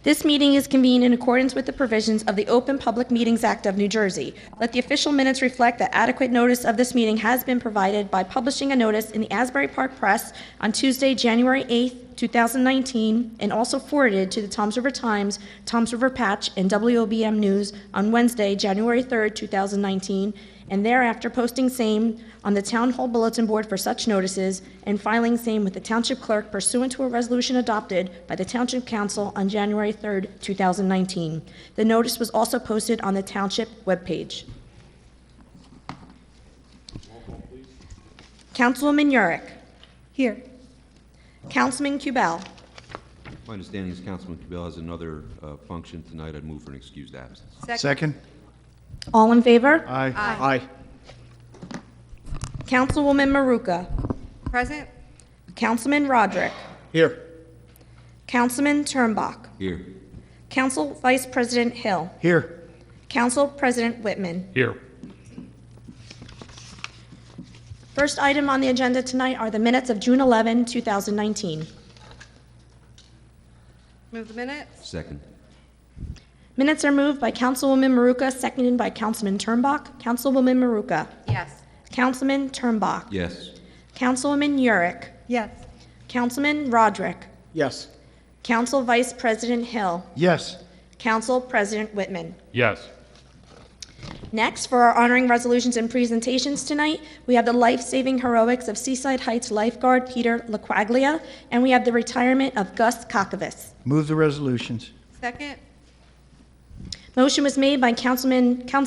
This meeting is convened in accordance with the provisions of the Open Public Meetings Act of New Jersey. Let the official minutes reflect that adequate notice of this meeting has been provided by publishing a notice in the Asbury Park Press on Tuesday, January 8th, 2019, and also forwarded to the Toms River Times, Toms River Patch, and WOBM News on Wednesday, January 3rd, 2019, and thereafter posting same on the Town Hall Bulletin Board for such notices, and filing same with the Township Clerk pursuant to a resolution adopted by the Township Council on January 3rd, 2019. The notice was also posted on the Township webpage. Councilwoman Yurick. Here. Councilman Kubel. My understanding is Councilman Cabell has another function tonight. I'd move for an excused absence. Second. All in favor? Aye. Aye. Councilwoman Maruka. Present. Councilman Roderick. Here. Councilman Turnbach. Here. Council Vice President Hill. Here. Council President Whitman. Here. First item on the agenda tonight are the minutes of June 11, 2019. Move the minutes. Second. Minutes are moved by Councilwoman Maruka, seconded by Councilman Turnbach. Councilwoman Maruka. Yes. Councilman Turnbach. Yes. Councilwoman Yurick. Yes. Councilman Roderick. Yes. Council Vice President Hill. Yes. Council President Whitman. Yes. Next, for our honoring resolutions and presentations tonight, we have the life-saving heroics of Seaside Heights lifeguard Peter LaQuaglia, and we have the retirement of Gus Kakovas. Move the resolutions. Second. Motion was made by Council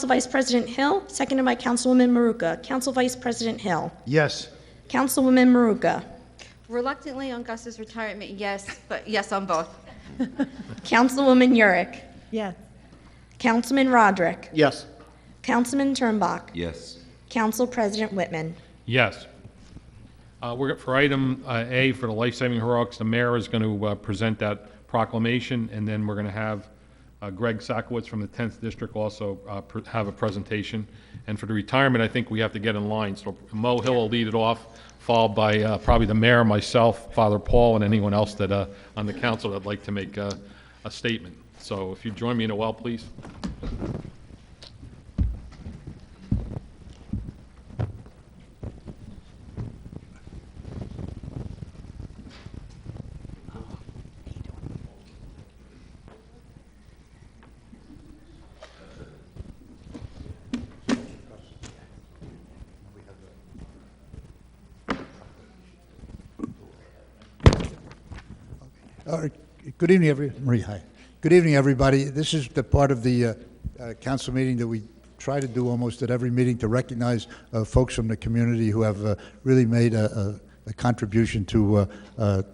Vice President Hill, seconded by Councilwoman Maruka. Council Vice President Hill. Yes. Councilwoman Maruka. Reluctantly on Gus's retirement, yes, but yes on both. Councilwoman Yurick. Yes. Councilman Roderick. Yes. Councilman Turnbach. Yes. Council President Whitman. Yes. For item A for the life-saving heroics, the mayor is going to present that proclamation, and then we're going to have Greg Sakowitz from the 10th District also have a presentation. And for the retirement, I think we have to get in line. So Mo Hill will lead it off, followed by probably the mayor, myself, Father Paul, and anyone else that on the council that'd like to make a statement. So if you join me in a well, please. Good evening, Marie, hi. Good evening, everybody. This is the part of the council meeting that we try to do almost at every meeting to recognize folks from the community who have really made a contribution to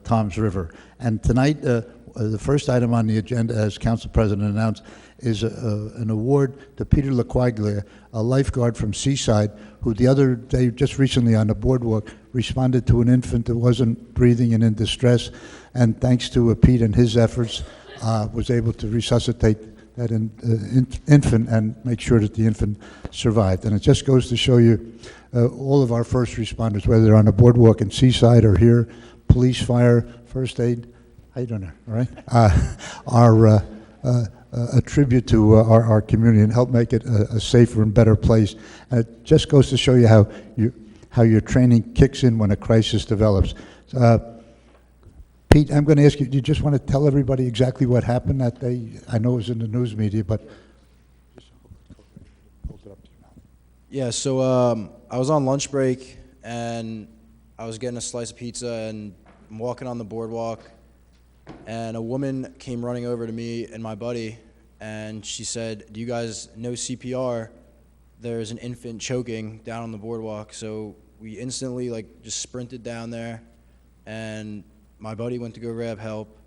Toms River. And tonight, the first item on the agenda, as Council President announced, is an award to Peter LaQuaglia, a lifeguard from Seaside, who the other day, just recently on the boardwalk, responded to an infant that wasn't breathing and in distress, and thanks to Pete and his efforts, was able to resuscitate that infant and make sure that the infant survived. And it just goes to show you all of our first responders, whether they're on the boardwalk in Seaside or here, police, fire, first aid, how you doing there, all right? Are a tribute to our community and help make it a safer and better place. And it just goes to show you how your training kicks in when a crisis develops. Pete, I'm going to ask you, do you just want to tell everybody exactly what happened that day? I know it was in the news media, but just hold it up to your mouth. Yeah, so I was on lunch break, and I was getting a slice of pizza, and I'm walking on the boardwalk, and a woman came running over to me and my buddy, and she said, "Do you guys know CPR? There's an infant choking down on the boardwalk." So we instantly just sprinted down there, and my buddy went to go grab help.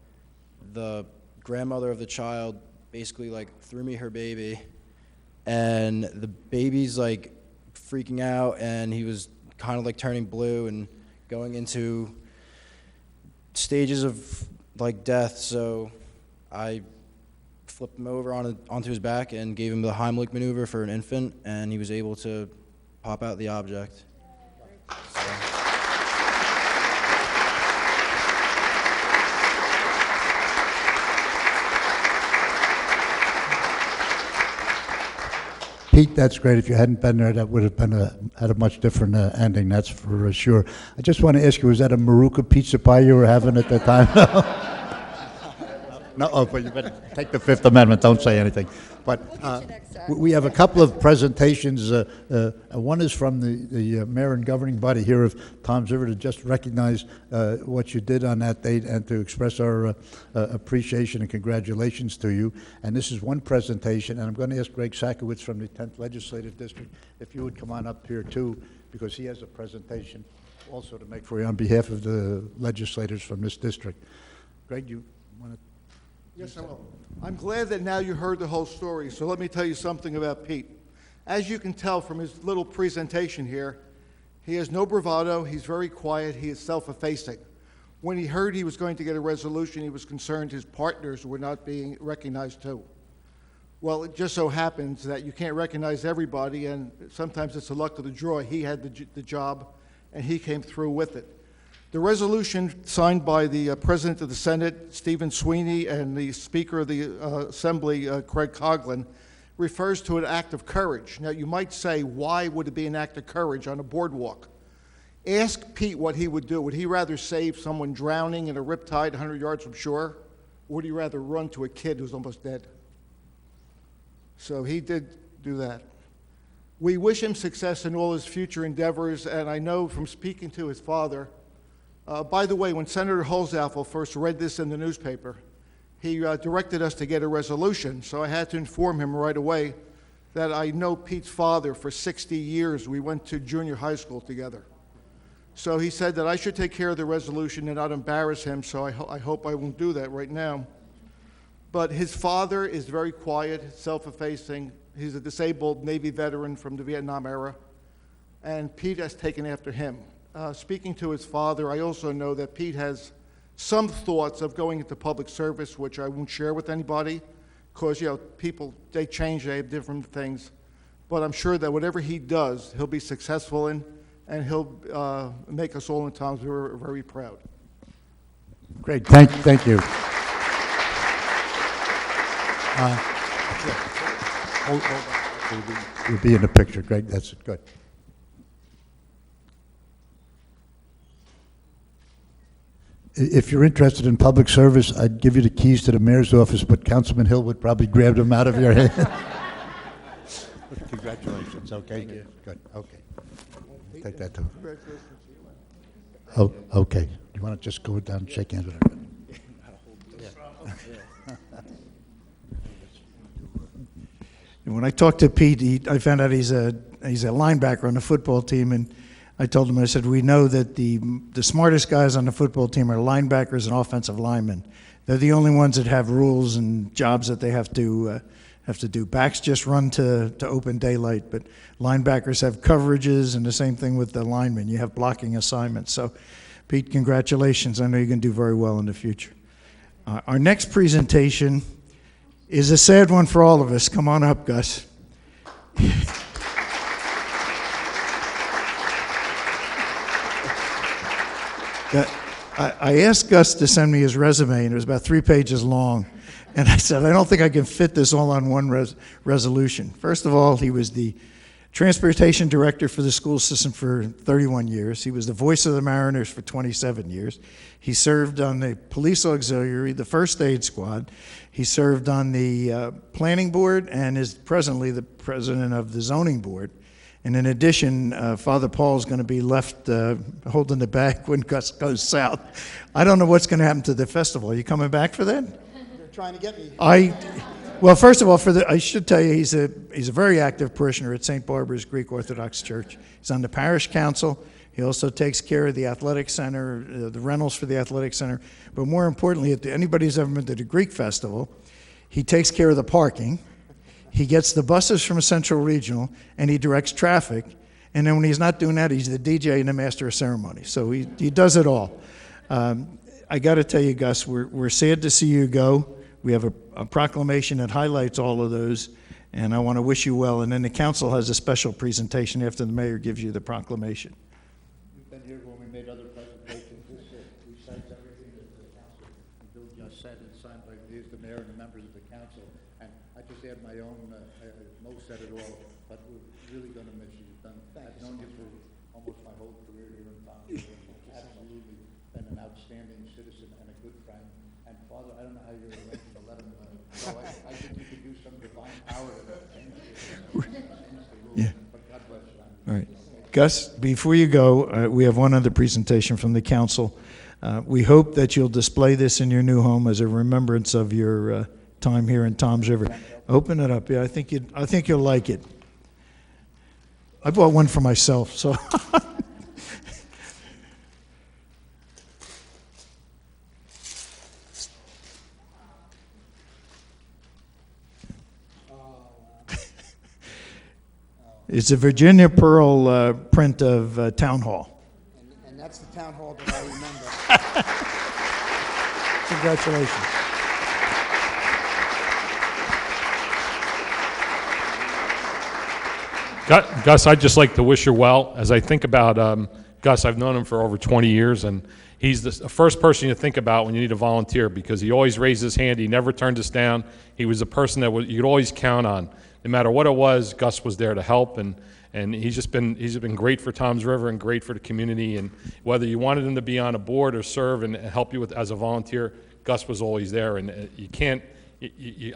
The grandmother of the child basically threw me her baby, and the baby's freaking out, and he was kind of turning blue and going into stages of death. So I flipped him over onto his back and gave him the Heimlich maneuver for an infant, and he was able to pop out the object. So. Pete, that's great. If you hadn't been there, that would have been had a much different ending, that's for sure. I just want to ask you, was that a Maruca pizza pie you were having at the time? No, oh, but you better take the Fifth Amendment, don't say anything. But we have a couple of presentations. One is from the mayor and governing body here of Toms River to just recognize what you did on that date and to express our appreciation and congratulations to you. And this is one presentation, and I'm going to ask Greg Sakowitz from the 10th Legislative District if you would come on up here too, because he has a presentation also to make for you on behalf of the legislators from this district. Greg, you want to? Yes, I will. I'm glad that now you heard the whole story, so let me tell you something about Pete. As you can tell from his little presentation here, he has no bravado, he's very quiet, he is self-effacing. When he heard he was going to get a resolution, he was concerned his partners were not being recognized too. Well, it just so happens that you can't recognize everybody, and sometimes it's the luck of the draw. He had the job, and he came through with it. The resolution signed by the President of the Senate, Stephen Sweeney, and the Speaker of the Assembly, Craig Coughlin, refers to an act of courage. Now, you might say, why would it be an act of courage on a boardwalk? Ask Pete what he would do. Would he rather save someone drowning in a riptide 100 yards from shore, or would he rather run to a kid who's almost dead? So he did do that. We wish him success in all his future endeavors, and I know from speaking to his father. By the way, when Senator Holzapfel first read this in the newspaper, he directed us to get a resolution, so I had to inform him right away that I know Pete's father for 60 years. We went to junior high school together. So he said that I should take care of the resolution and not embarrass him, so I hope I won't do that right now. But his father is very quiet, self-effacing. He's a disabled Navy veteran from the Vietnam era, and Pete has taken after him. Speaking to his father, I also know that Pete has some thoughts of going into public service, which I won't share with anybody, because, people, they change, they have different things. But I'm sure that whatever he does, he'll be successful in, and he'll make us all in Toms River very proud. Great, thank you. Hold on. You'll be in the picture, Greg, that's it, good. If you're interested in public service, I'd give you the keys to the mayor's office, but Councilman Hill would probably grab them out of your hand. Congratulations, okay? Thank you. Good, okay. Take that too. Oh, okay. You want to just go down and shake hands with everybody? When I talked to Pete, I found out he's a linebacker on the football team, and I told him, I said, we know that the smartest guys on the football team are linebackers and offensive linemen. They're the only ones that have rules and jobs that they have to do. Backs just run to open daylight, but linebackers have coverages, and the same thing with the linemen. You have blocking assignments. So, Pete, congratulations. I know you're going to do very well in the future. Our next presentation is a sad one for all of us. Come on up, Gus. I asked Gus to send me his resume, and it was about 3 pages long. And I said, I don't think I can fit this all on one resolution. First of all, he was the transportation director for the school system for 31 years. He was the voice of the Mariners for 27 years. He served on the police auxiliary, the first aid squad. He served on the planning board and is presently the president of the zoning board. And in addition, Father Paul's going to be left holding the bag when Gus goes south. I don't know what's going to happen to the festival. Are you coming back for that? They're trying to get me. Well, first of all, I should tell you, he's a very active parishioner at St. Barbara's Greek Orthodox Church. He's on the parish council. He also takes care of the athletic center, the rentals for the athletic center. But more importantly, anybody who's ever been to the Greek festival, he takes care of the parking. He gets the buses from Central Regional, and he directs traffic. And then when he's not doing that, he's the DJ and the master of ceremony. So he does it all. I got to tell you, Gus, we're sad to see you go. We have a proclamation that highlights all of those, and I want to wish you well. And then the council has a special presentation after the mayor gives you the proclamation. You've been here when we made other presentations. This recites everything that the council and Bill just said and signed by the mayor and the members of the council. And I just add my own, Mo said it all, but we're really going to miss you. I've known you for almost my whole career here in Tom's River. Absolutely been an outstanding citizen and a good friend. And Father, I don't know how you're arranging to let him go. I think you could use some divine power to change the rules. Yeah. But God bless you. All right. Gus, before you go, we have one other presentation from the council. We hope that you'll display this in your new home as a remembrance of your time here in Tom's River. Open it up. Yeah, I think you'll like it. I bought one for myself, so. It's a Virginia Pearl print of Town Hall. And that's the town hall that I remember. Congratulations. Gus, I'd just like to wish you well. As I think about Gus, I've known him for over 20 years, and he's the first person you think about when you need a volunteer because he always raised his hand. He never turned us down. He was a person that you could always count on. No matter what it was, Gus was there to help, and he's been great for Tom's River and great for the community. And whether you wanted him to be on a board or serve and help you as a volunteer, Gus was always there. And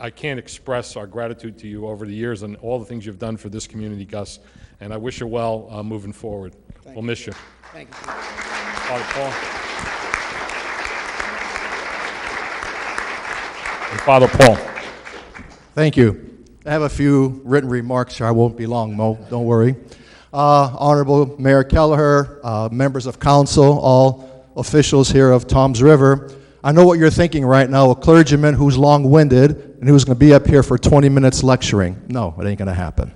I can't express our gratitude to you over the years and all the things you've done for this community, Gus. And I wish you well moving forward. We'll miss you. Thank you. Father Paul. And Father Paul. Thank you. I have a few written remarks here. I won't be long, Mo. Don't worry. Honorable Mayor Kelleher, members of council, all officials here of Tom's River. I know what you're thinking right now, a clergyman who's long-winded and who's going to be up here for 20 minutes lecturing. No, it ain't going to happen.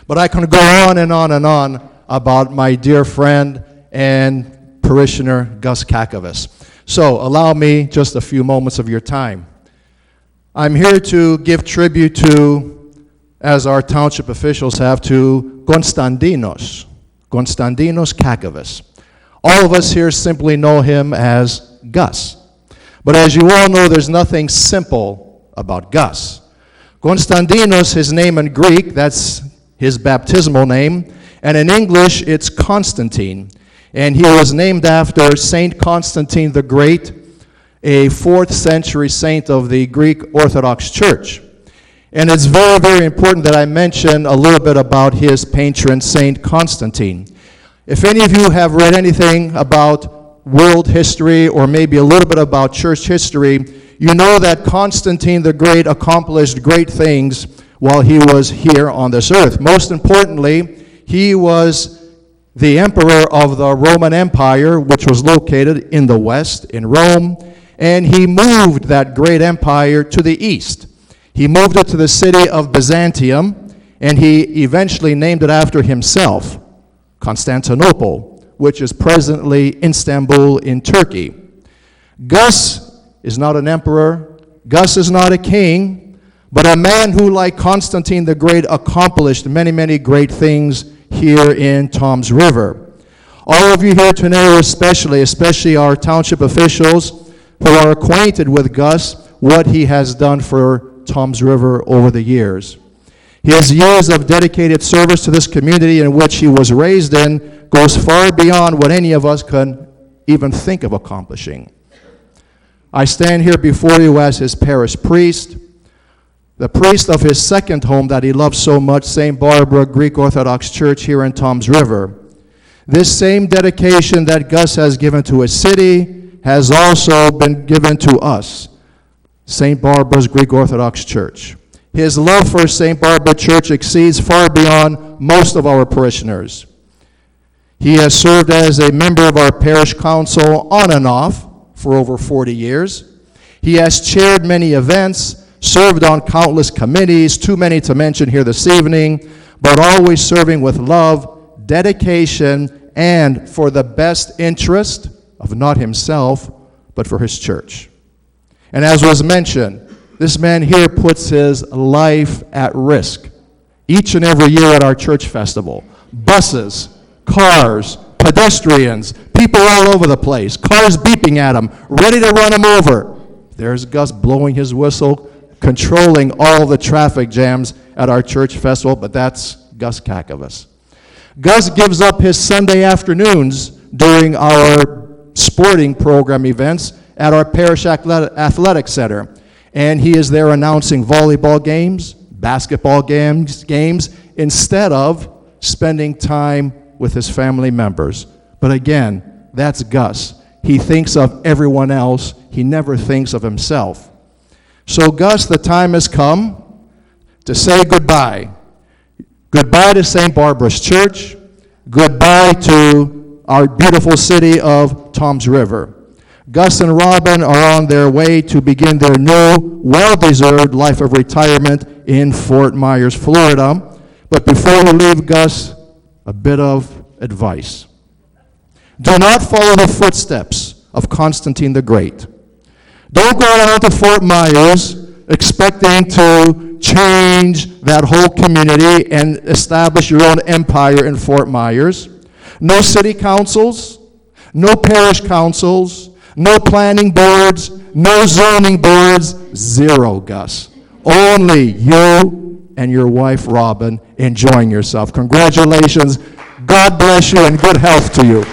But I can go on and on and on about my dear friend and parishioner, Gus Kakovas. So allow me just a few moments of your time. I'm here to give tribute to, as our township officials have, to Konstantinos Kakovas. All of us here simply know him as Gus. But as you all know, there's nothing simple about Gus. Konstantinos, his name in Greek, that's his baptismal name, and in English, it's Constantine. And he was named after Saint Constantine the Great, a 4th century saint of the Greek Orthodox Church. And it's very, very important that I mention a little bit about his patron, Saint Constantine. If any of you have read anything about world history or maybe a little bit about church history, you know that Constantine the Great accomplished great things while he was here on this earth. Most importantly, he was the emperor of the Roman Empire, which was located in the west, in Rome, and he moved that great empire to the east. He moved it to the city of Byzantium, and he eventually named it after himself, Constantinople, which is presently Istanbul in Turkey. Gus is not an emperor. Gus is not a king, but a man who, like Constantine the Great, accomplished many, many great things here in Tom's River. All of you here today, especially our township officials who are acquainted with Gus, what he has done for Tom's River over the years. His years of dedicated service to this community in which he was raised in goes far beyond what any of us can even think of accomplishing. I stand here before you as his parish priest, the priest of his second home that he loves so much, St. Barbara Greek Orthodox Church here in Tom's River. This same dedication that Gus has given to his city has also been given to us, St. Barbara's Greek Orthodox Church. His love for St. Barbara Church exceeds far beyond most of our parishioners. He has served as a member of our parish council on and off for over 40 years. He has chaired many events, served on countless committees, too many to mention here this evening, but always serving with love, dedication, and for the best interest of not himself, but for his church. And as was mentioned, this man here puts his life at risk each and every year at our church festival. Buses, cars, pedestrians, people all over the place, cars beeping at him, ready to run him over. There's Gus blowing his whistle, controlling all the traffic jams at our church festival, but that's Gus Kakavas. Gus gives up his Sunday afternoons during our sporting program events at our parish athletic center. And he is there announcing volleyball games, basketball games instead of spending time with his family members. But again, that's Gus. He thinks of everyone else. He never thinks of himself. So Gus, the time has come to say goodbye. Goodbye to St. Barbara's Church. Goodbye to our beautiful city of Toms River. Gus and Robin are on their way to begin their new, well-deserved life of retirement in Fort Myers, Florida. But before we leave, Gus, a bit of advice. Do not follow the footsteps of Constantine the Great. Don't go down to Fort Myers expecting to change that whole community and establish your own empire in Fort Myers. No city councils, no parish councils, no planning boards, no zoning boards, zero, Gus. Only you and your wife, Robin, enjoying yourself. Congratulations. God bless you and good health to you.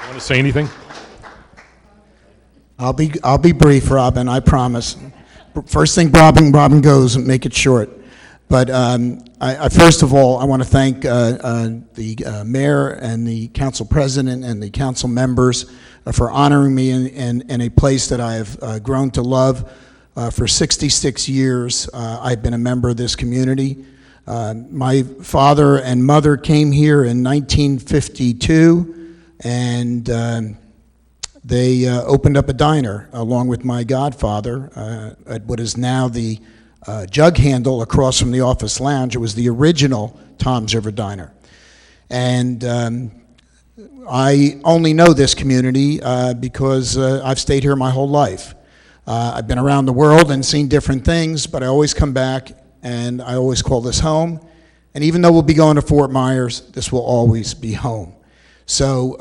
Want to say anything? I'll be brief, Robin, I promise. First thing Robin goes, and make it short. But I first of all, I want to thank the mayor and the council president and the council members for honoring me in a place that I have grown to love. For 66 years, I've been a member of this community. My father and mother came here in 1952, and they opened up a diner along with my godfather at what is now the Jug Handle across from the office lounge. It was the original Toms River Diner. And I only know this community because I've stayed here my whole life. I've been around the world and seen different things, but I always come back and I always call this home. And even though we'll be going to Fort Myers, this will always be home. So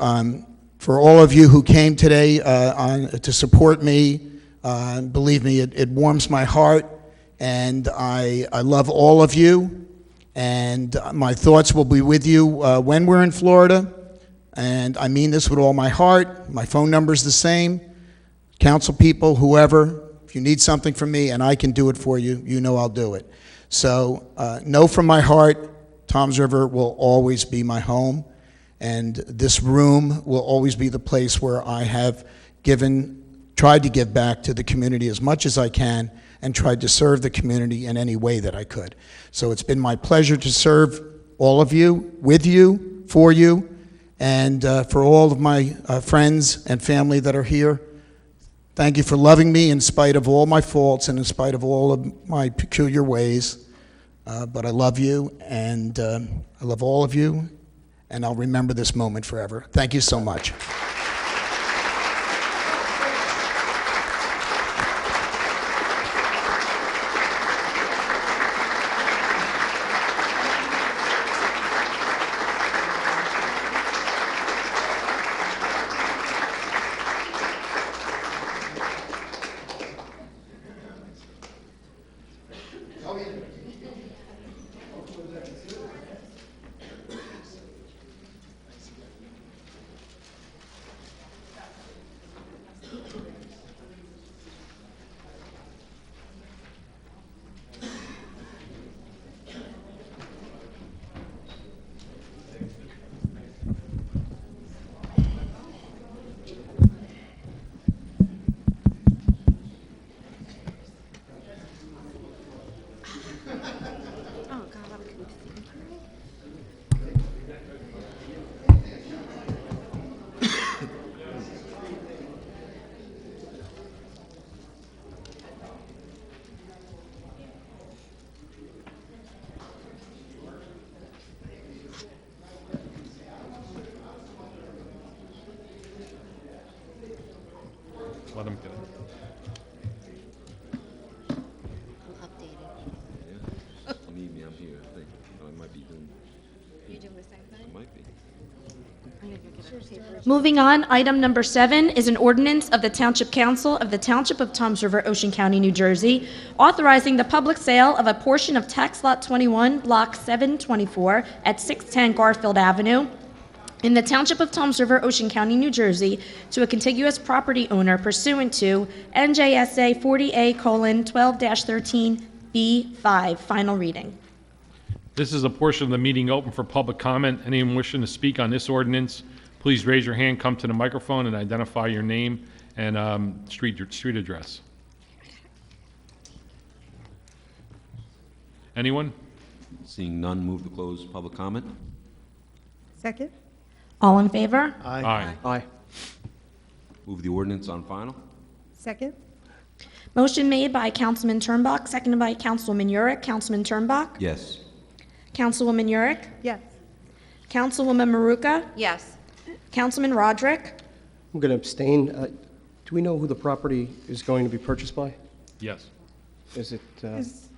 for all of you who came today to support me, believe me, it warms my heart. And I love all of you, and my thoughts will be with you when we're in Florida, and I mean this with all my heart. My phone number's the same. Council people, whoever, if you need something from me and I can do it for you, you know I'll do it. So know from my heart, Toms River will always be my home, and this room will always be the place where I have tried to give back to the community as much as I can, and tried to serve the community in any way that I could. So it's been my pleasure to serve all of you, with you, for you, and for all of my friends and family that are here. Thank you for loving me in spite of all my faults and in spite of all of my peculiar ways. But I love you, and I love all of you, and I'll remember this moment forever. Thank you so much. Moving on, item number 7 is an ordinance of the Township Council of the Township of Toms River, Ocean County, New Jersey, authorizing the public sale of a portion of Tax Lot 21, Block 724 at 610 Garfield Avenue in the Township of Toms River, Ocean County, New Jersey, to a contiguous property owner pursuant to NJSA 40A:12-13B5. Final reading. This is a portion of the meeting open for public comment. Anyone wishing to speak on this ordinance, please raise your hand, come to the microphone, and identify your name and street address. Anyone? Seeing none, move to close public comment. Second? All in favor? Aye. Aye. Move the ordinance on final. Second? Motion made by Councilman Turnbuck, seconded by Councilwoman Yurick. Councilman Turnbuck? Yes. Councilwoman Yurick? Yes. Councilwoman Maruka? Yes. Councilman Roderick? I'm going to abstain. Do we know who the property is going to be purchased by? Yes. Is it, Is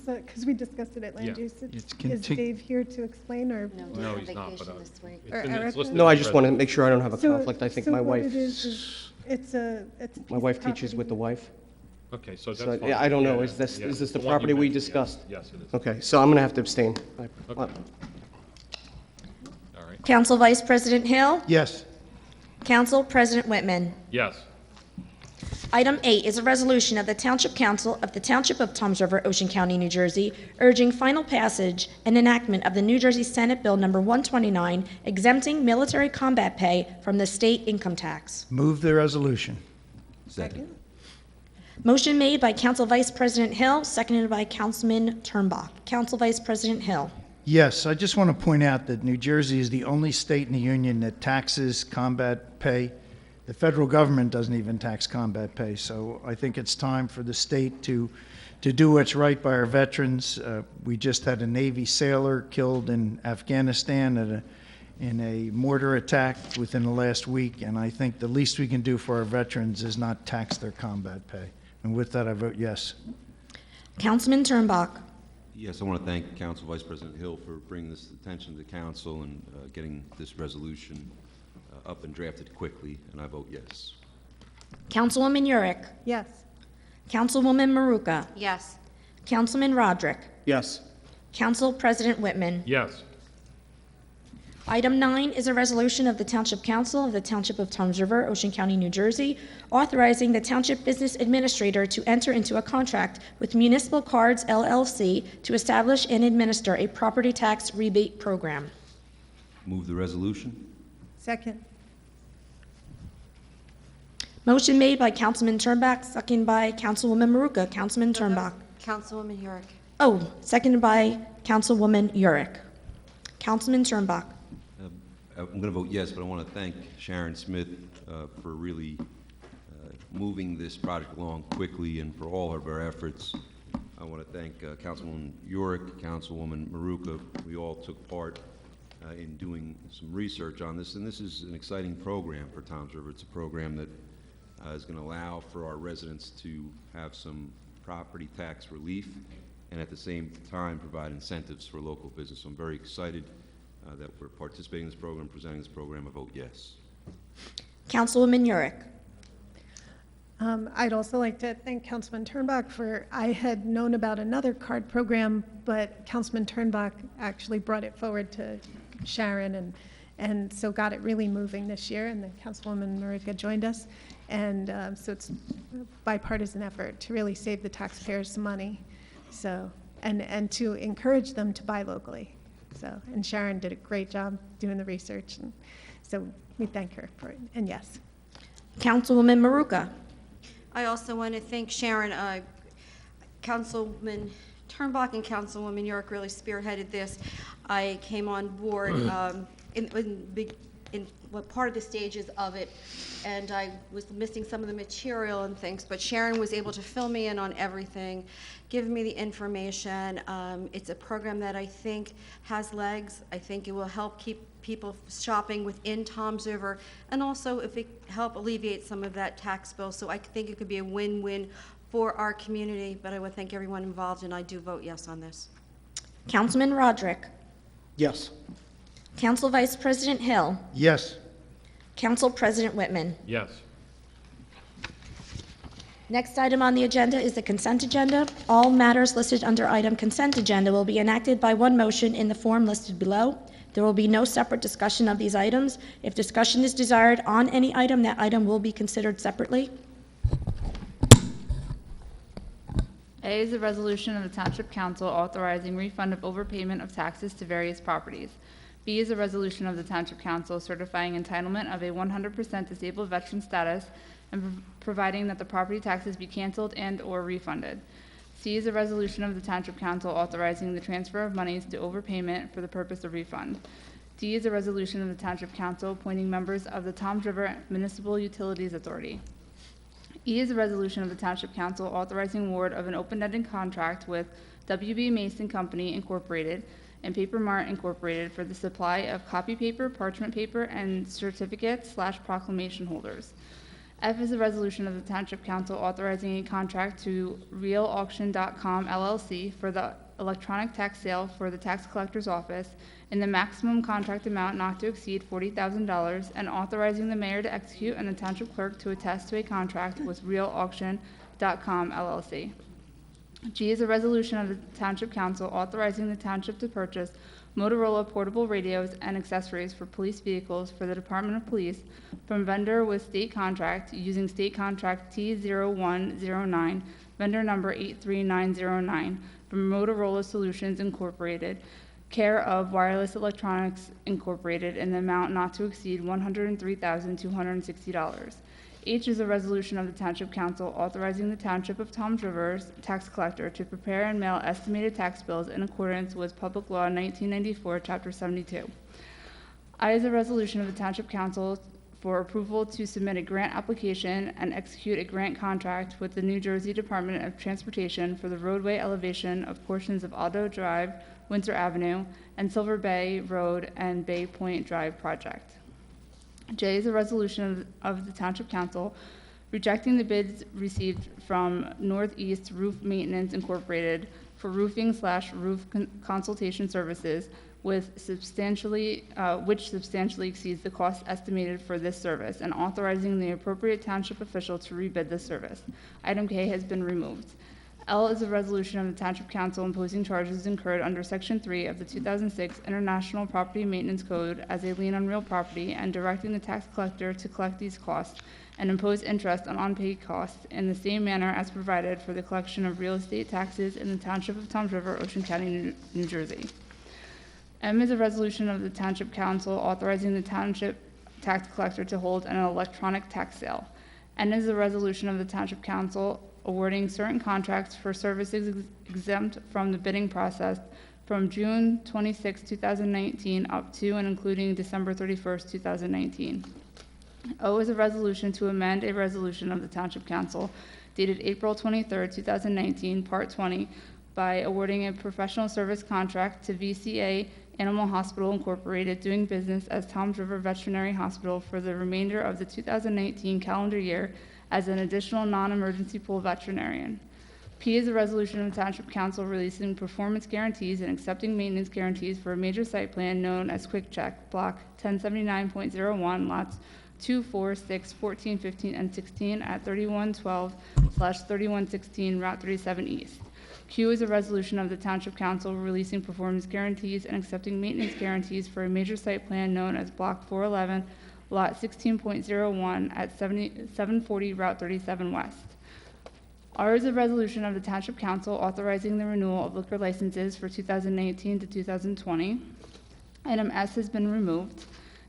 that, because we discussed it at land Yeah. use, It's is contig- Dave here to explain, or? No, he's not, but this week. it's Or in- it's Eric? listed no, I in the just want to res- make sure I don't have a So- conflict. I think so my what wife, it is it's a piece my of wife teaches property. with the wife. Okay, so So, that's fine. yeah, I don't know. Yeah, Is this- yeah. is this the one you property we mentioned, yes. discussed? Yes, it is. Okay, so I'm going to have to abstain. Okay. All right. Council Vice President Hill? Yes. Council President Whitman? Yes. Item 8 is a resolution of the Township Council of the Township of Toms River, Ocean County, New Jersey, urging final passage and enactment of the New Jersey Senate Bill Number 129, exempting military combat pay from the state income tax. Move the resolution. Second. Motion made by Council Vice President Hill, seconded by Councilman Turnbuck. Council Vice President Hill. Yes, I just want to point out that New Jersey is the only state in the union that taxes combat pay. The federal government doesn't even tax combat pay, so I think it's time for the state to do what's right by our veterans. We just had a Navy sailor killed in Afghanistan in a mortar attack within the last week, and I think the least we can do for our veterans is not tax their combat pay. And with that, I vote yes. Councilman Turnbuck. Yes, I want to thank Council Vice President Hill for bringing this attention to the council and getting this resolution up and drafted quickly, and I vote yes. Councilwoman Yurick. Yes. Councilwoman Maruka. Yes. Councilman Roderick. Yes. Council President Whitman. Yes. Item 9 is a resolution of the Township Council of the Township of Toms River, Ocean County, New Jersey, authorizing the Township Business Administrator to enter into a contract with Municipal Cards LLC to establish and administer a property tax rebate program. Move the resolution. Second? Motion made by Councilman Turnbuck, seconded by Councilwoman Maruka. Councilman Turnbuck. Councilwoman Yurick. Oh, seconded by Councilwoman Yurick. Councilman Turnbuck. I'm going to vote yes, but I want to thank Sharon Smith for really moving this project along quickly and for all of our efforts. I want to thank Councilwoman Yurick, Councilwoman Maruka. We all took part in doing some research on this, and this is an exciting program for Toms River. It's a program that is going to allow for our residents to have some property tax relief and at the same time provide incentives for local business. So I'm very excited that we're participating in this program, presenting this program. I vote yes. Councilwoman Yurick. I'd also like to thank Councilman Turnbuck for, I had known about another card program, but Councilman Turnbuck actually brought it forward to Sharon and so got it really moving this year, and then Councilwoman Maruka joined us. And so it's a bipartisan effort to really save the taxpayers some money, so, and to encourage them to buy locally. So, and Sharon did a great job doing the research, and so we thank her for it, and yes. Councilwoman Maruka. I also want to thank Sharon, Councilman Turnbuck and Councilwoman York really spearheaded this. I came on board in what part of the stages of it, and I was missing some of the material and things, but Sharon was able to fill me in on everything, give me the information. It's a program that I think has legs. I think it will help keep people shopping within Toms River, and also if it help alleviate some of that tax bill. So I think it could be a win-win for our community, but I would thank everyone involved, and I do vote yes on this. Councilman Roderick. Yes. Council Vice President Hill. Yes. Council President Whitman. Yes. Next item on the agenda is the consent agenda. All matters listed under item consent agenda will be enacted by one motion in the form listed below. There will be no separate discussion of these items. If discussion is desired on any item, that item will be considered separately. A is a resolution of the Township Council authorizing refund of overpayment of taxes to various properties. B is a resolution of the Township Council certifying entitlement of a 100% disabled veteran status and providing that the property taxes be canceled and/or refunded. C is a resolution of the Township Council authorizing the transfer of monies to overpayment for the purpose of refund. D is a resolution of the Township Council appointing members of the Toms River Municipal Utilities Authority. E is a resolution of the Township Council authorizing award of an open-ended contract with W.B. Mason Company, Incorporated, and Paper Mart, Incorporated, for the supply of copy paper, parchment paper, and certificates/proclamation holders. F is a resolution of the Township Council authorizing a contract to RealAuction.com LLC for the electronic tax sale for the tax collector's office in the maximum contract amount not to exceed $40,000, and authorizing the mayor to execute and the township clerk to attest to a contract with RealAuction.com LLC. G is a resolution of the Township Council authorizing the township to purchase Motorola portable radios and accessories for police vehicles for the Department of Police from vendor with state contract using state contract T0109, vendor number 83909, from Motorola Solutions Incorporated, care of Wireless Electronics Incorporated, in the amount not to exceed $103,260. H is a resolution of the Township Council authorizing the Township of Toms River's tax collector to prepare and mail estimated tax bills in accordance with Public Law 1994, Chapter 72. I is a resolution of the Township Council for approval to submit a grant application and execute a grant contract with the New Jersey Department of Transportation for the roadway elevation of portions of Aldo Drive, Windsor Avenue, and Silver Bay Road and Bay Point Drive project. J is a resolution of the Township Council rejecting the bids received from Northeast Roof Maintenance Incorporated for roofing/roof consultation services which substantially exceeds the cost estimated for this service, and authorizing the appropriate township official to rebid this service. Item K has been removed. L is a resolution of the Township Council imposing charges incurred under Section 3 of the 2006 International Property Maintenance Code as a lien on real property, and directing the tax collector to collect these costs and impose interest on unpaid costs in the same manner as provided for the collection of real estate taxes in the Township of Toms River, Ocean County, New Jersey. M is a resolution of the Township Council authorizing the Township tax collector to hold an electronic tax sale. N is a resolution of the Township Council awarding certain contracts for services exempt from the bidding process from June 26, 2019 up to and including December 31, 2019. O is a resolution to amend a resolution of the Township Council dated April 23, 2019, Part 20, by awarding a professional service contract to VCA Animal Hospital Incorporated, doing business as Toms River Veterinary Hospital, for the remainder of the 2019 calendar year as an additional non-emergency pool veterinarian. P is a resolution of the Township Council releasing performance guarantees and accepting maintenance guarantees for a major site plan known as Quick Check, Block 1079.01, lots 2, 4, 6, 14, 15, and 16 at 3112/3116 Route 37 East. Q is a resolution of the Township Council releasing performance guarantees and accepting maintenance guarantees for a major site plan known as Block 411, Lot 16.01 at 740 Route 37 West. R is a resolution of the Township Council authorizing the renewal of liquor licenses for 2019 to 2020. Item S has been removed.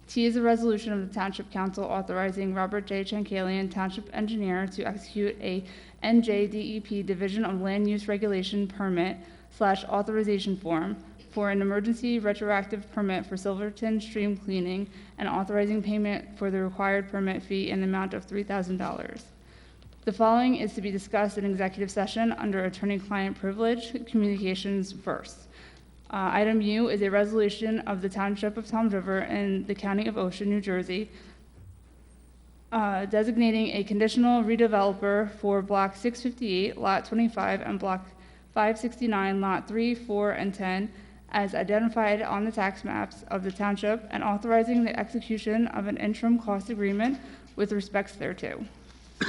T is a resolution of the Township Council authorizing Robert J. Chankalian, Township Engineer, to execute a NJDEP Division of Land Use Regulation permit/authorization form for an emergency retroactive permit for Silverton Stream Cleaning, and authorizing payment for the required permit fee in the amount of $3,000. The following is to be discussed in executive session under attorney-client privilege. Communications first. Item U is a resolution of the Township of Toms River in the County of Ocean, New Jersey, designating a conditional redeveloper for Block 658, Lot 25, and Block 569, Lot 3, 4, and 10 as identified on the tax maps of the township and authorizing the execution of an interim cost agreement with respects thereto. Is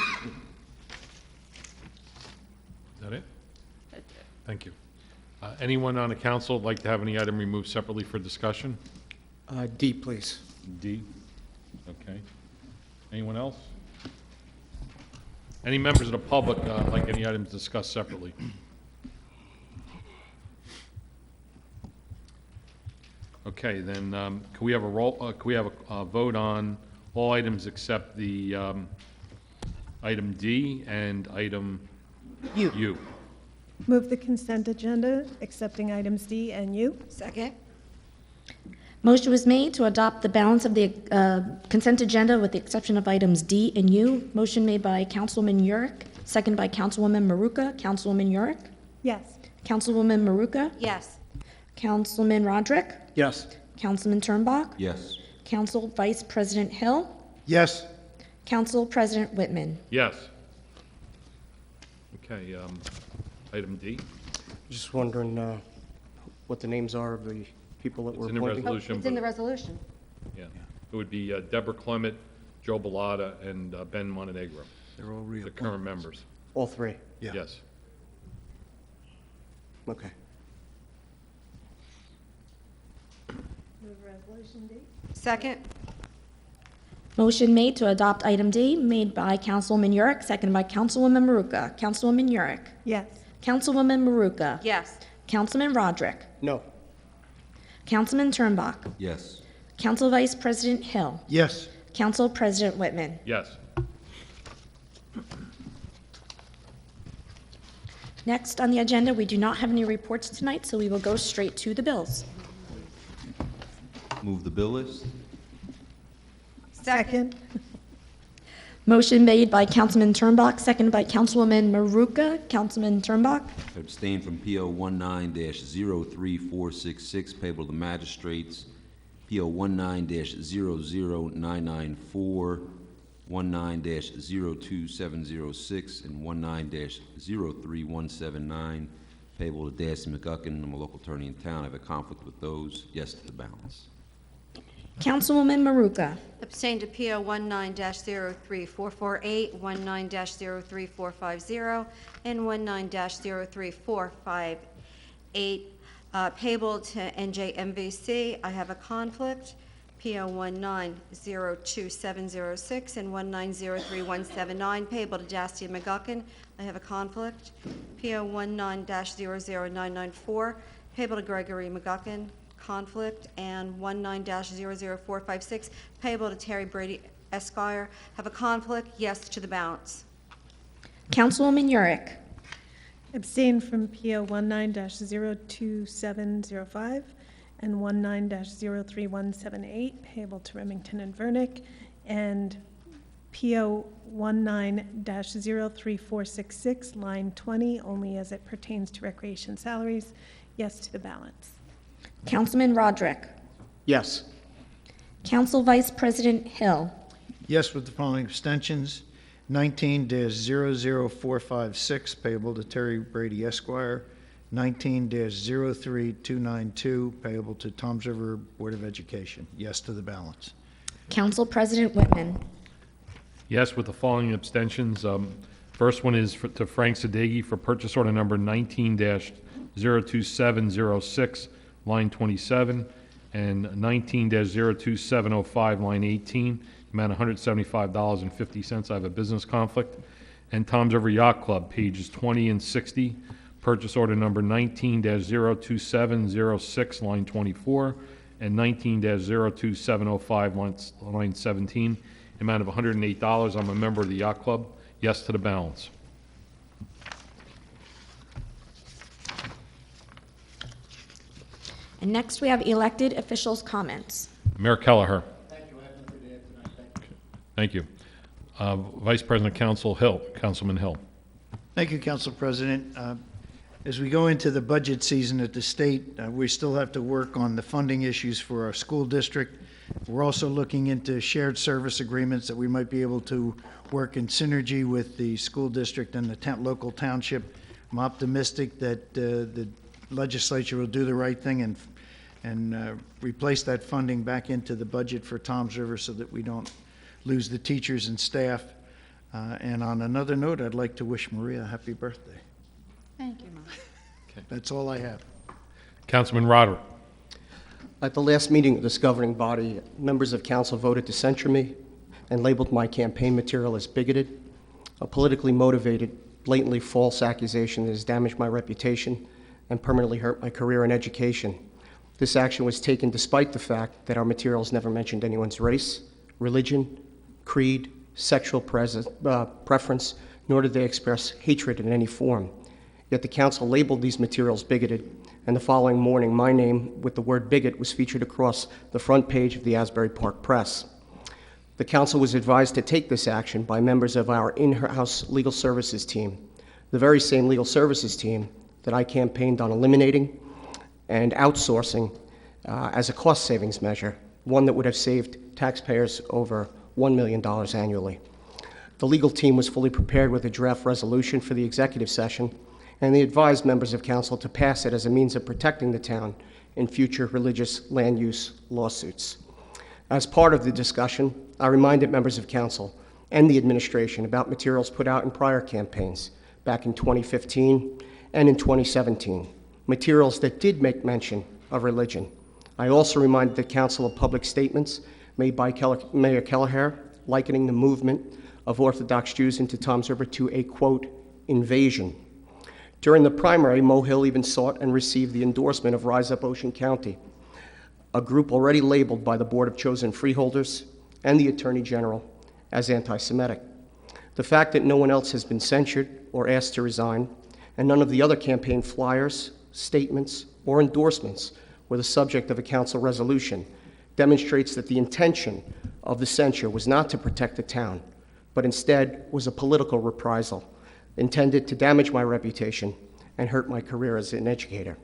that it? Thank you. Anyone on the council would like to have any item removed separately for discussion? D, please. D? Okay. Anyone else? Any members of the public like any items discussed separately? Okay, then, can we have a vote on all items except the item D and item U? Move the consent agenda, accepting items D and U. Second? Motion was made to adopt the balance of the consent agenda with the exception of items D and U. Motion made by Councilwoman Yurick, second by Councilwoman Maruka. Councilwoman Yurick? Yes. Councilwoman Maruka? Yes. Councilman Roderick? Yes. Councilman Turnbach? Yes. Council Vice President Hill? Yes. Council President Whitman? Yes. Okay, item D. Just wondering what the names are of the people that It's we're in the appointing. resolution. It's in the resolution. Yeah, it would be Deborah Clement, Joe Bellotta, and Ben Montenegro, They're all the current members. All three? Yeah. Yes. Okay. Move resolution D. Second? Motion made to adopt item D, made by Councilwoman Yurick, seconded by Councilwoman Maruka. Councilwoman Yurick? Yes. Councilwoman Maruka? Yes. Councilman Roderick? No. Councilman Turnbach? Yes. Council Vice President Hill? Yes. Council President Whitman? Yes. Next on the agenda, we do not have any reports tonight, so we will go straight to the bills. Move the bill list. Second. Motion made by Councilman Turnbach, seconded by Councilwoman Maruka. Councilman Turnbach? Abstain from PO 19-03466, payable to magistrates. PO 19-00994, 19-02706, and 19-03179, payable to Dasty McGuckin. I'm a local attorney in town. I have a conflict with those. Yes to the balance. Councilwoman Maruka? Abstain to PO 19-03448, 19-03450, and 19-03458, payable to NJMVC. I have a conflict. PO 19-02706 and 19-03179, payable to Dasty McGuckin. I have a conflict. PO 19-00994, payable to Gregory McGuckin. Conflict. And 19-00456, payable to Terry Brady Esquire. Have a conflict. Yes to the balance. Councilwoman Yurick? Abstain from PO 19-02705 and 19-03178, payable to Remington and Vernick, and PO 19-03466, line 20, only as it pertains to recreation salaries. Yes to the balance. Councilman Roderick? Yes. Council Vice President Hill? Yes, with the following abstentions. 19-00456, payable to Terry Brady Esquire. 19-03292, payable to Toms River Board of Education. Yes to the balance. Council President Whitman? Yes, with the following abstentions. First one is to Frank Sadeghi for purchase order number 19-02706, line 27, and 19-02705, line 18, amount $175.50. I have a business conflict. And Toms River Yacht Club, pages 20 and 60, purchase order number 19-02706, line 24, and 19-02705, line 17, amount of $108. I'm a member of the Yacht Club. Yes to the balance. And next, we have elected officials' comments. Mayor Kelleher. Thank you. Vice President Council Hill, Councilman Hill. Thank you, Council President. As we go into the budget season at the state, we still have to work on the funding issues for our school district. We're also looking into shared service agreements that we might be able to work in synergy with the school district and the local township. I'm optimistic that the legislature will do the right thing and and replace that funding back into the budget for Toms River so that we don't lose the teachers and staff. And on another note, I'd like to wish Maria a happy birthday. Thank you, Mom. That's all I have. Councilman Roderick. At the last meeting of this governing body, members of council voted to censure me and labeled my campaign material as bigoted, a politically motivated, blatantly false accusation that has damaged my reputation and permanently hurt my career in education. This action was taken despite the fact that our materials never mentioned anyone's race, religion, creed, sexual preference, nor did they express hatred in any form. Yet the council labeled these materials bigoted, and the following morning my name with the word bigot was featured across the front page of the Asbury Park Press. The council was advised to take this action by members of our in-house legal services team, the very same legal services team that I campaigned on eliminating and outsourcing as a cost savings measure, one that would have saved taxpayers over $1 million annually. The legal team was fully prepared with a draft resolution for the executive session, and they advised members of council to pass it as a means of protecting the town in future religious land use lawsuits. As part of the discussion, I reminded members of council and the administration about materials put out in prior campaigns back in 2015 and in 2017, materials that did make mention of religion. I also reminded the council of public statements made by Mayor Kelleher likening the movement of Orthodox Jews into Toms River to a, quote, invasion. During the primary, Mo Hill even sought and received the endorsement of Rise Up Ocean County, a group already labeled by the Board of Chosen Freeholders and the Attorney General as anti-Semitic. The fact that no one else has been censured or asked to resign, and none of the other campaign flyers, statements, or endorsements were the subject of a council resolution demonstrates that the intention of the censure was not to protect the town, but instead was a political reprisal intended to damage my reputation and hurt my career as an educator.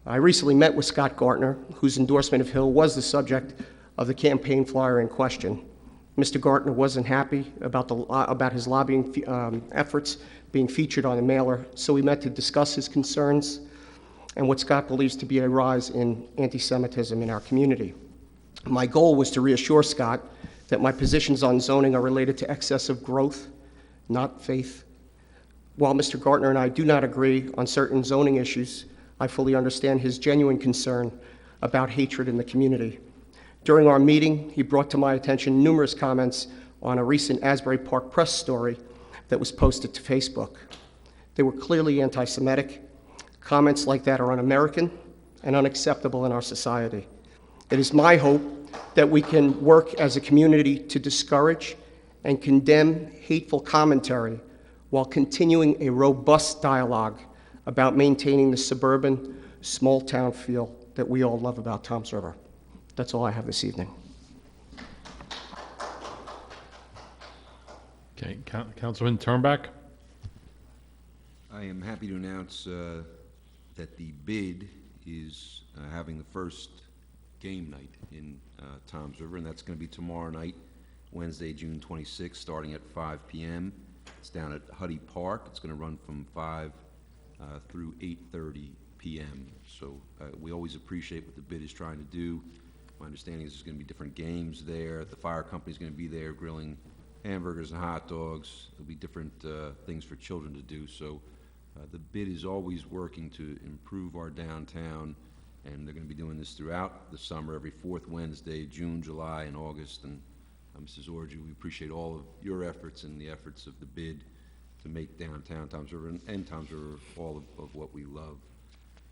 I recently met with Scott Gartner, whose endorsement of Hill was the subject of the campaign flyer in question. Mr. Gartner wasn't happy about his lobbying efforts being featured on the mailer, so we met to discuss his concerns and what Scott believes to be a rise in anti-Semitism in our community. My goal was to reassure Scott that my positions on zoning are related to excessive growth, not faith. While Mr. Gartner and I do not agree on certain zoning issues, I fully understand his genuine concern about hatred in the community. During our meeting, he brought to my attention numerous comments on a recent Asbury Park Press story that was posted to Facebook. They were clearly anti-Semitic. Comments like that are un-American and unacceptable in our society. It is my hope that we can work as a community to discourage and condemn hateful commentary while continuing a robust dialogue about maintaining the suburban, small-town feel that we all love about Toms River. That's all I have this evening. Okay, Councilman Turnback. I am happy to announce that the bid is having the first game night in Toms River, and that's going to be tomorrow night, Wednesday, June 26th, starting at 5 p.m. It's down at Huddy Park. It's going to run from 5 through 8:30 p.m. So we always appreciate what the bid is trying to do. My understanding is there's going to be different games there. The fire company's going to be there grilling hamburgers and hot dogs. There'll be different things for children to do. So the bid is always working to improve our downtown, and they're going to be doing this throughout the summer, every fourth Wednesday, June, July, and August. And Mrs. Orgy, we appreciate all of your efforts and the efforts of the bid to make downtown Toms River and Toms River all of what we love.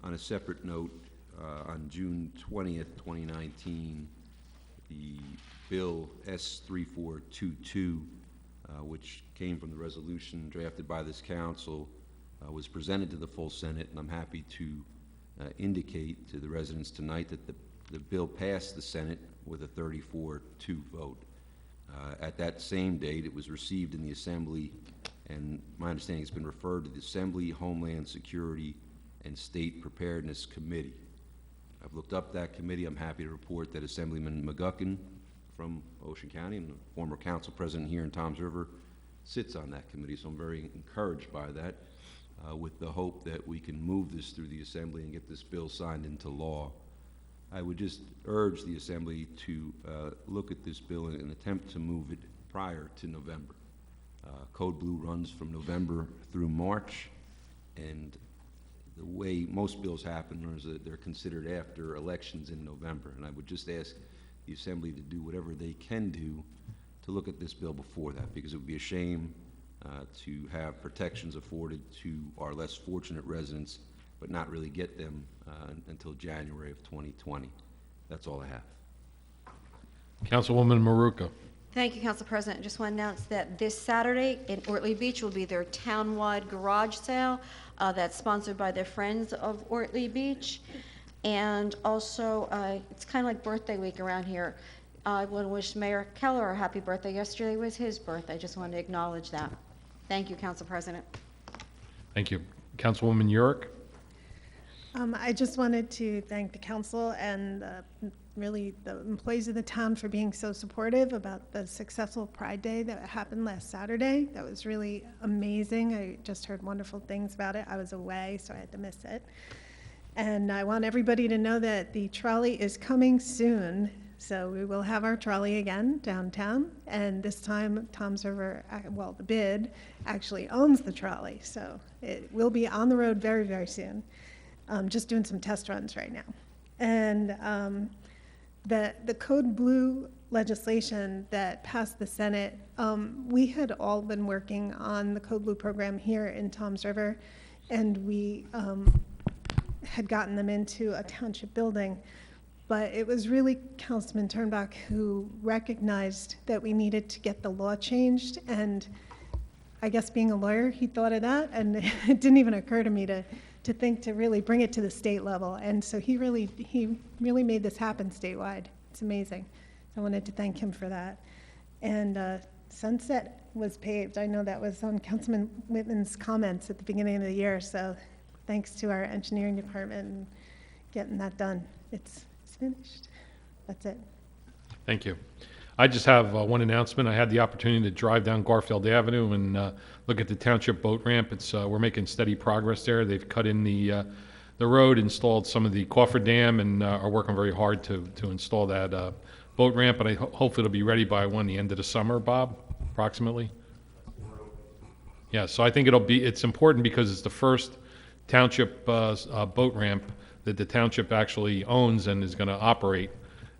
On a separate note, on June 20th, 2019, the bill S3422, which came from the resolution drafted by this council, was presented to the full Senate, and I'm happy to indicate to the residents tonight that the bill passed the Senate with a 34-2 vote. At that same date, it was received in the Assembly, and my understanding it's been referred to the Assembly, Homeland Security, and State Preparedness Committee. I've looked up that committee. I'm happy to report that Assemblyman McGuckin from Ocean County and the former council president here in Toms River sits on that committee, so I'm very encouraged by that, with the hope that we can move this through the Assembly and get this bill signed into law. I would just urge the Assembly to look at this bill and attempt to move it prior to November. Code Blue runs from November through March, and the way most bills happen is that they're considered after elections in November. And I would just ask the Assembly to do whatever they can do to look at this bill before that, because it would be a shame to have protections afforded to our less fortunate residents, but not really get them until January of 2020. That's all I have. Councilwoman Maruka. Thank you, Council President. I just want to announce that this Saturday in Ortley Beach will be their town-wide garage sale that's sponsored by their Friends of Ortley Beach. And also, it's kind of like birthday week around here. I want to wish Mayor Keller a happy birthday. Yesterday was his birthday. I just wanted to acknowledge that. Thank you, Council President. Thank you. Councilwoman Yurick. I just wanted to thank the council and really the employees of the town for being so supportive about the successful Pride Day that happened last Saturday. That was really amazing. I just heard wonderful things about it. I was away, so I had to miss it. And I want everybody to know that the trolley is coming soon. So we will have our trolley again downtown, and this time Tom's River, well, the bid actually owns the trolley, so it will be on the road very, very soon. Just doing some test runs right now. And the Code Blue legislation that passed the Senate, we had all been working on the Code Blue program here in Tom's River, and we had gotten them into a township building. But it was really Councilman Turnbach who recognized that we needed to get the law changed, and I guess being a lawyer, he thought of that, and it didn't even occur to me to think to really bring it to the state level. And so he really made this happen statewide. It's amazing. I wanted to thank him for that. And Sunset was paved. I know that was on Councilman Whitman's comments at the beginning of the year. So thanks to our engineering department and getting that done. It's finished. That's it. Thank you. I just have one announcement. I had the opportunity to drive down Garfield Avenue and look at the township boat ramp. We're making steady progress there. They've cut in the road, installed some of the cofferdam, and are working very hard to install that boat ramp. And hopefully it'll be ready by the end of the summer, Bob, approximately. Yeah, so I think it's important because it's the first township boat ramp that the township actually owns and is going to operate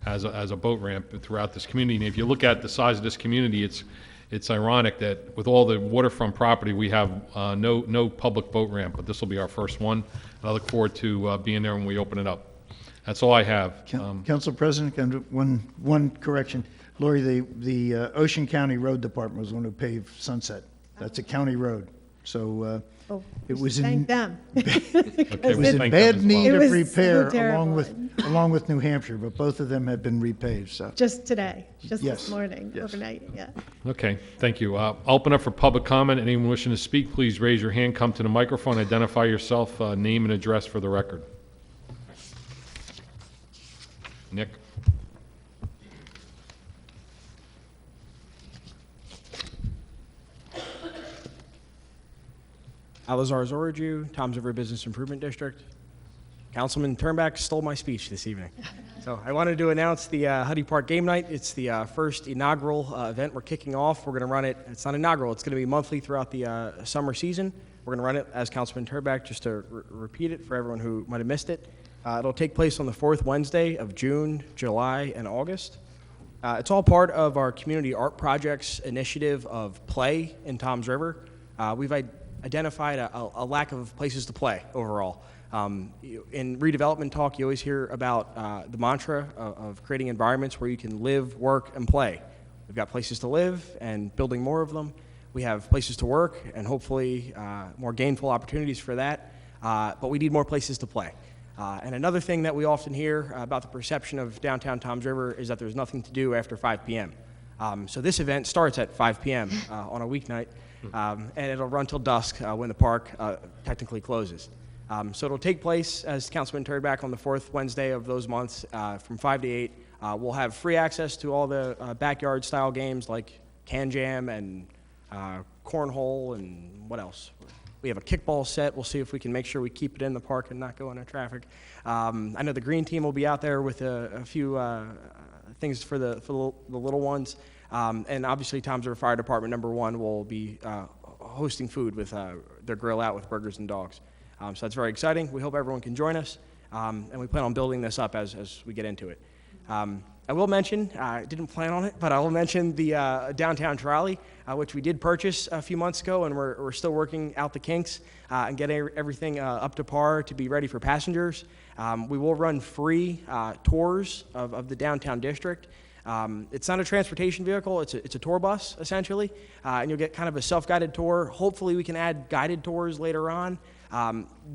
as a boat ramp throughout this community. And if you look at the size of this community, it's ironic that with all the waterfront property, we have no public boat ramp, but this will be our first one. And I look forward to being there when we open it up. That's all I have. Council President, can I do one correction. Lori, the Ocean County Road Department was going to pave Sunset. That's a county road. So it was in Thank them. it was in bad need of repair along with New Hampshire, but both of them have been repaved. So Just today, Yes. this morning, Yes. overnight, yeah. Okay, thank you. I'll open up for public comment. Anyone wishing to speak, please raise your hand, come to the microphone, identify yourself, name and address for the record. Nick? Alizar Zoriju, Tom's River Business Improvement District. Councilman Turnback stole my speech this evening. So I wanted to announce the Huddy Park Game Night. It's the first inaugural event we're kicking off. We're going to run it, it's not inaugural, it's going to be monthly throughout the summer season. We're going to run it as Councilman Turnback, just to repeat it for everyone who might have missed it. It'll take place on the fourth Wednesday of June, July, and August. It's all part of our Community Art Projects initiative of play in Tom's River. We've identified a lack of places to play overall. In redevelopment talk, you always hear about the mantra of creating environments where you can live, work, and play. We've got places to live and building more of them. We have places to work and hopefully more gainful opportunities for that, but we need more places to play. And another thing that we often hear about the perception of downtown Tom's River is that there's nothing to do after 5 p.m. So this event starts at 5 p.m. On a weeknight, and it'll run till dusk when the park technically closes. So it'll take place, as Councilman Turnback, on the fourth Wednesday of those months from 5 to 8. We'll have free access to all the backyard-style games like Can Jam and cornhole and what else? We have a kickball set. We'll see if we can make sure we keep it in the park and not go into traffic. I know the green team will be out there with a few things for the little ones. And obviously, Toms River Fire Department #1 will be hosting food with their grill out with burgers and dogs. So that's very exciting. We hope everyone can join us. And we plan on building this up as we get into it. I will mention, I didn't plan on it, but I will mention the downtown trolley, which we did purchase a few months ago, and we're still working out the kinks and getting everything up to par to be ready for passengers. We will run free tours of the downtown district. It's not a transportation vehicle, it's a tour bus, essentially, and you'll get kind of a self-guided tour. Hopefully we can add guided tours later on.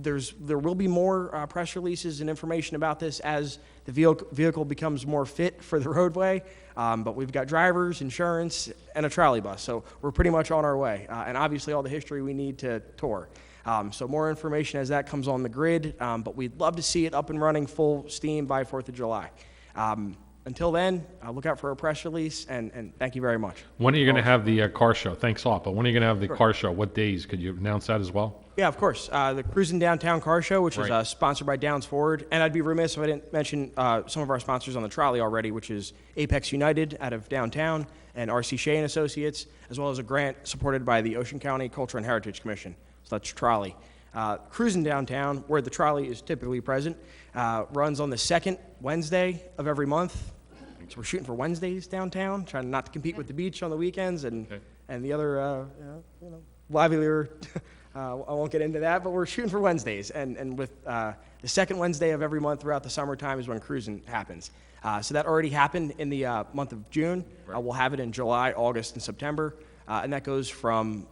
There will be more press releases and information about this as the vehicle becomes more fit for the roadway, but we've got drivers, insurance, and a trolley bus, so we're pretty much on our way, and obviously all the history we need to tour. So more information as that comes on the grid, but we'd love to see it up and running full steam by 4th of July. Until then, look out for a press release, and thank you very much. When are you going to have the car show? Thanks a lot, but when are you going to have the car show? What days? Could you announce that as well? Yeah, of course. The Cruising Downtown Car Show, which Right. is sponsored by Downs Ford. And I'd be remiss if I didn't mention some of our sponsors on the trolley already, which is Apex United out of downtown and R.C. Shea and Associates, as well as a grant supported by the Ocean County Culture and Heritage Commission. So that's trolley. Cruising Downtown, where the trolley is typically present, runs on the second Wednesday of every month. So we're shooting for Wednesdays downtown, trying not to compete with the beach on the weekends and the other livelier. I won't get into that, but we're shooting for Wednesdays. And with the second Wednesday of every month throughout the summertime is when cruising happens. So that already happened in the month of June. We'll have it in July, August, and September. And that goes from,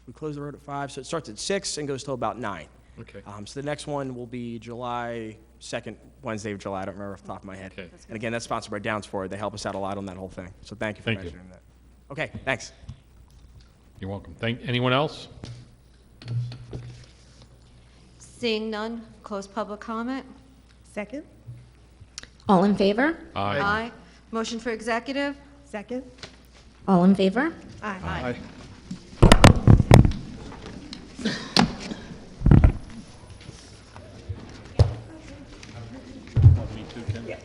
we close the road at 5, so it starts at 6 and goes till about 9. Okay. So the next one will be July 2nd, Wednesday of July. I don't remember off the top of my head. Okay. And again, that's sponsored by Downs Ford. They help us out a lot on that whole thing. So thank you for Thank you. mentioning that. Okay, thanks. You're welcome. Anyone else? Seeing none, close public comment. Second? All in favor? Aye. Motion for executive? Second? All in favor? Aye.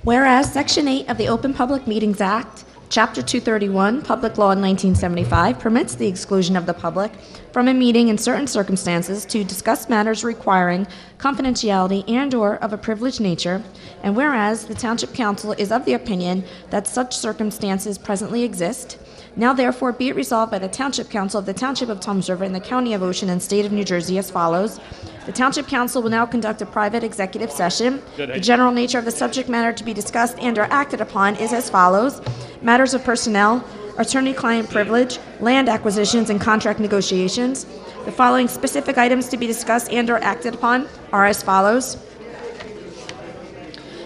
Whereas Section 8 of the Open Public Meetings Act, Chapter 231, Public Law 1975, permits the exclusion of the public from a meeting in certain circumstances to discuss matters requiring confidentiality and/or of a privileged nature, and whereas the Township Council is of the opinion that such circumstances presently exist, now therefore be it resolved by the Township Council of the Township of Toms River in the County of Ocean and State of New Jersey as follows. The Township Council will now conduct a private executive session. The general nature of the subject matter to be discussed and/or acted upon is as follows. Matters of personnel, attorney-client privilege, land acquisitions, and contract negotiations. The following specific items to be discussed and/or acted upon are as follows.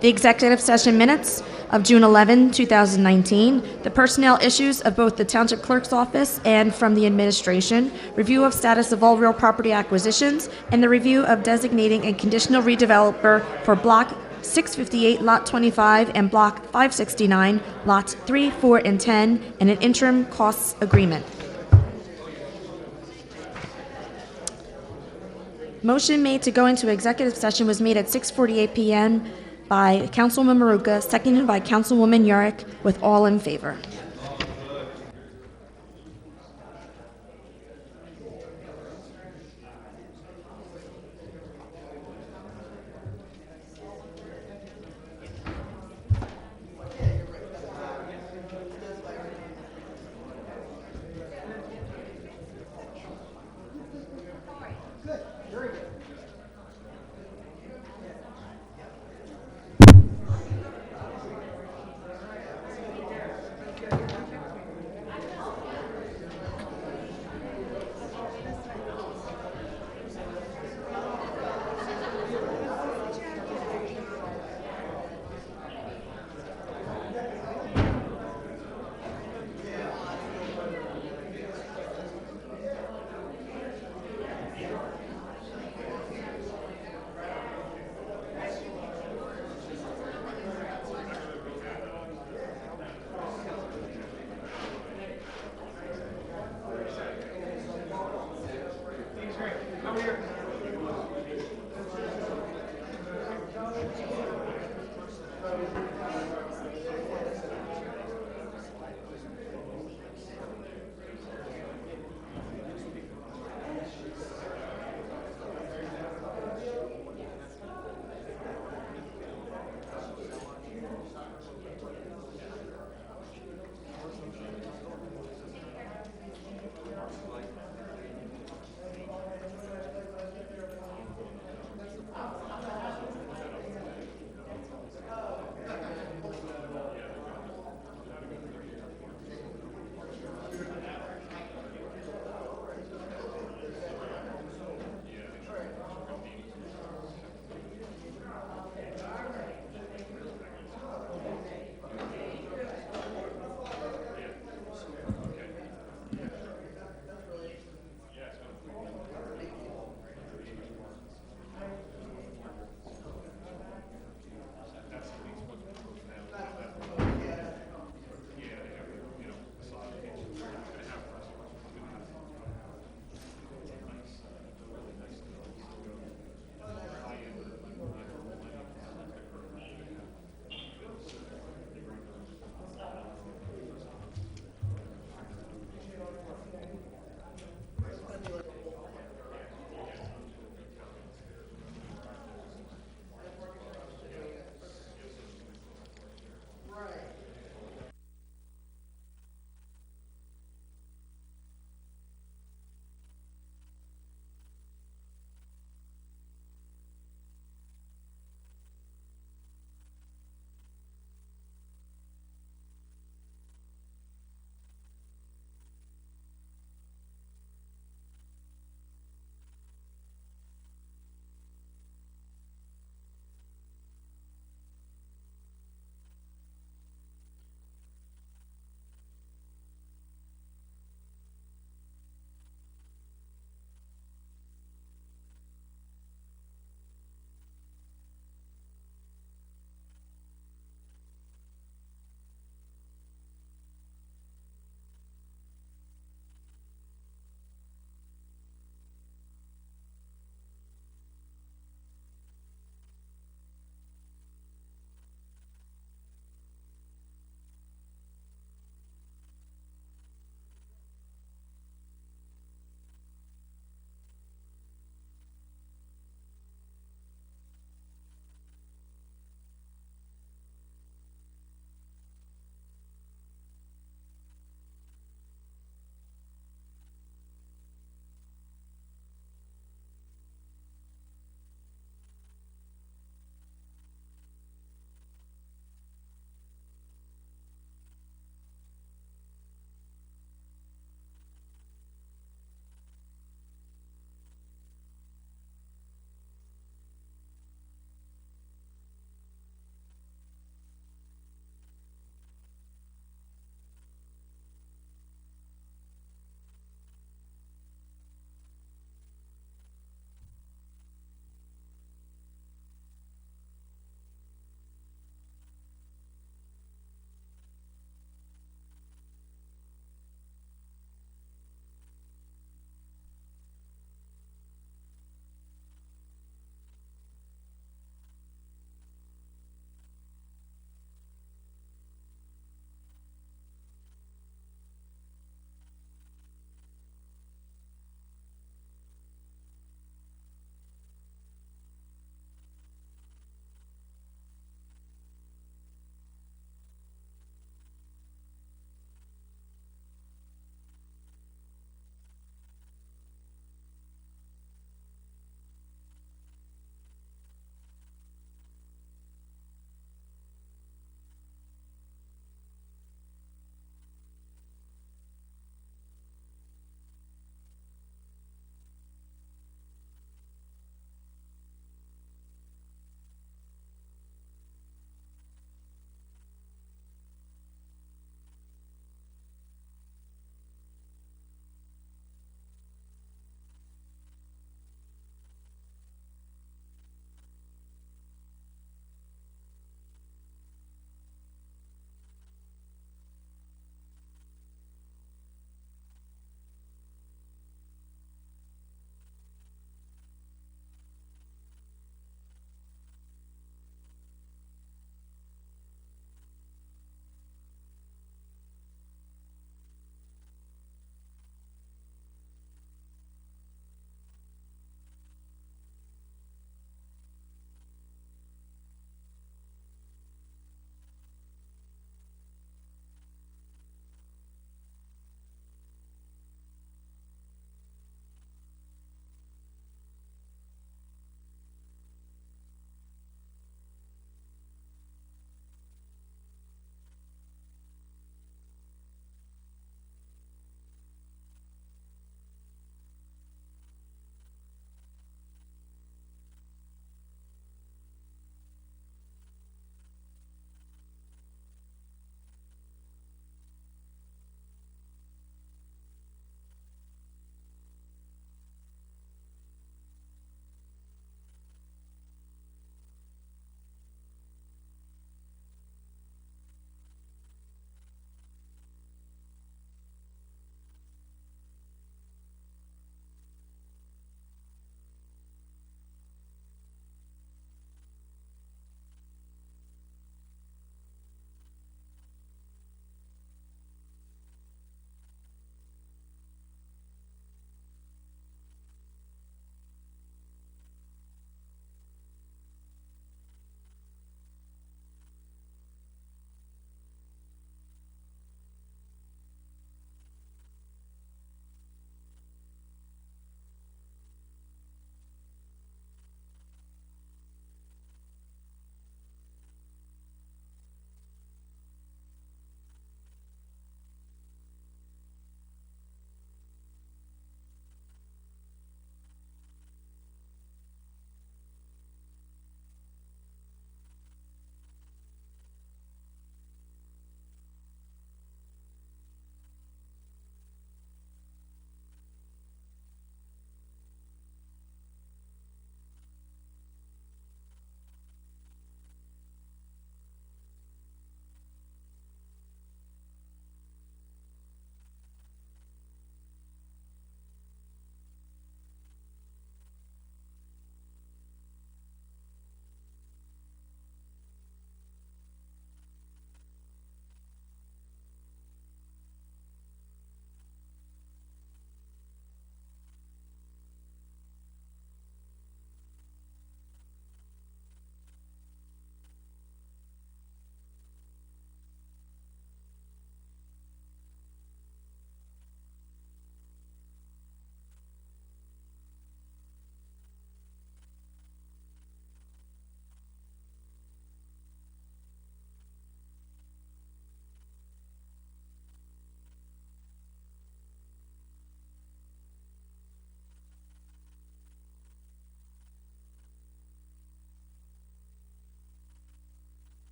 The executive session minutes of June 11, 2019, the personnel issues of both the Township Clerk's Office and from the administration, review of status of all real property acquisitions, and the review of designating a conditional redeveloper for Block 658, Lot 25, and Block 569, Lots 3, 4, and 10, and an interim costs agreement. Motion made to go into executive session was made at 6:48 p.m. by Councilwoman Maruka, seconded by Councilwoman Yurick, with all in favor.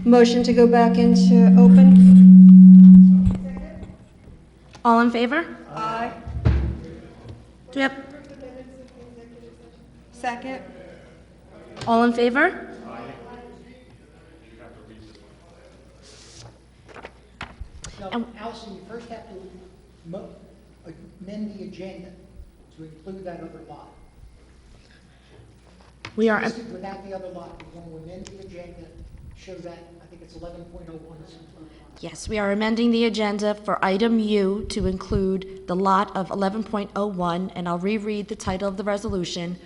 Motion to go back into open? All in favor? Aye. Do we have, Second? all in favor? No, Allison, you first have to amend the agenda to include that other lot. We are, Listed without the other lot, you want to amend the agenda, show that, I think it's 11.01 or something. yes, we are amending the agenda for item U to include the lot of 11.01, and I'll reread the title of the resolution.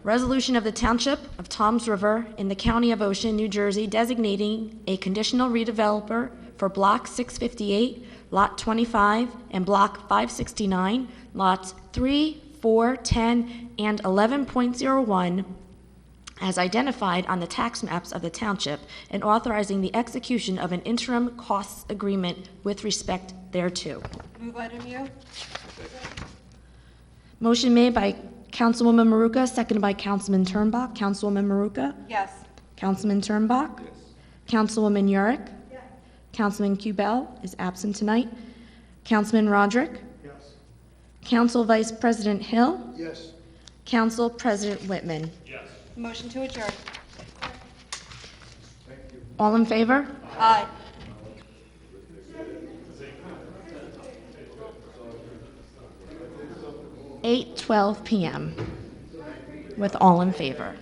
Resolution of the Township of Toms River in the County of Ocean, New Jersey, designating a conditional redeveloper for Block 658, Lot 25, and Block 569, Lots 3, 4, 10, and 11.01, as identified on the tax maps of the township, and authorizing the execution of an interim costs agreement with respect thereto. Move item U? Motion made by Councilwoman Maruka, seconded by Councilman Turnbach. Councilwoman Maruka? Yes. Councilman Turnbach? Yes. Councilwoman Yurick? Yes. Councilman Kubel is absent tonight. Councilman Roderick? Yes. Council Vice President Hill? Yes. Council President Whitman? Motion to adjourn? All in favor? Aye. 8:12 p.m. with all in favor.